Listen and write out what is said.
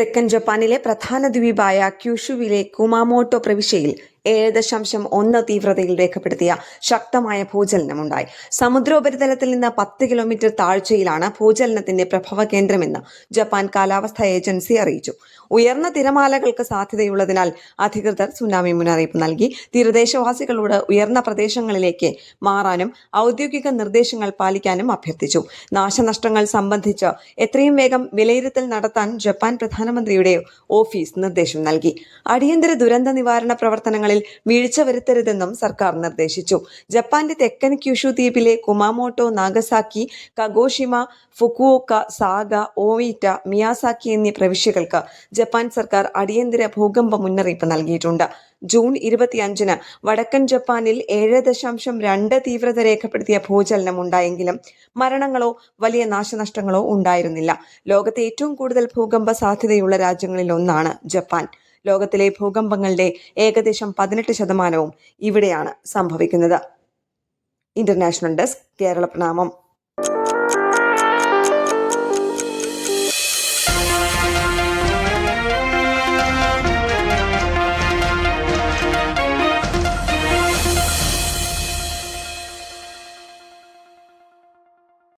തെക്കൻ ജപ്പാനിലെ പ്രധാന ദ്വീപായ ക്യൂഷുവിലെ കുമാമോട്ടോ പ്രവിശ്യയിൽ 7.1 തീവ്രതയിൽ രേഖപ്പെടുത്തിയ ശക്തമായ ഭൂചലനമുണ്ടായി. സമുദ്രോപരിതലത്തിൽ നിന്ന് 10 കിലോമീറ്റർ താഴ്ചയിലാണ് ഭൂചലനത്തിന്റെ പ്രഭവ കേന്ദ്രമെന്ന് ജപ്പാൻ കാലാവസ്ഥാ ഏജൻസി അറിയിച്ചു. ഉയർന്ന തിരമാലകൾക്ക് സാധ്യതയുള്ളതിനാൽ അധികൃതർ സുനാമി മുന്നറിയിപ്പ് നൽകി. തീരദേശവാസികളോട് ഉയർന്ന പ്രദേശങ്ങളിലേക്ക് മാറാനും ഔദ്യോഗിക നിർദ്ദേശങ്ങൾ പാലിക്കാനും അഭ്യർത്ഥിച്ചു. നാശനഷ്ടങ്ങൾ സംബന്ധിച്ച് എത്രയും വേഗം വിലയിരുത്തൽ നടത്താൻ ജപ്പാൻ പ്രധാനമന്ത്രിയുടെ ഓഫീസ് നിർദ്ദേശം നൽകി. അടിയന്തര ദുരന്ത നിവാരണ പ്രവർത്തനങ്ങളിൽ വീഴ്ച വരുത്തരുതെന്നും സർക്കാർ നിർദ്ദേശിച്ചു. ജപ്പാന്റെ തെക്കൻ ക്യൂഷു ദ്വീപിലെ Kumamoto, Nagasaki, Kagoshima, ഫുകുഓക്ക, saga, ഓയിറ്റ, Miyazaki എന്നീ പ്രവിശ്യകൾക്ക് ജപ്പാൻ സർക്കാർ അടിയന്തര ഭൂകമ്പ മുന്നറിയിപ്പ് നൽകിയിട്ടുണ്ട്. ജൂൺ 25-ന് വടക്കൻ ജപ്പാനിൽ 7.2 തീവ്രത രേഖപ്പെടുത്തിയ ഭൂചലനം ഉണ്ടായെങ്കിലും മരണങ്ങളോ വലിയ നാശനഷ്ടങ്ങളോ ഉണ്ടായിരുന്നില്ല. ലോകത്തെ ഏറ്റവും കൂടുതൽ ഭൂകമ്പ സാധ്യതയുള്ള രാജ്യങ്ങളിൽ ഒന്നാണ് ജപ്പാൻ. ലോകത്തിലെ ഭൂകമ്പങ്ങളുടെ ഏകദേശം 18% ഇവിടെയാണ് സംഭവിക്കുന്നത്. ഇന്റർനാഷണൽ ഡെസ്ക്, കേരള പ്രണാമം.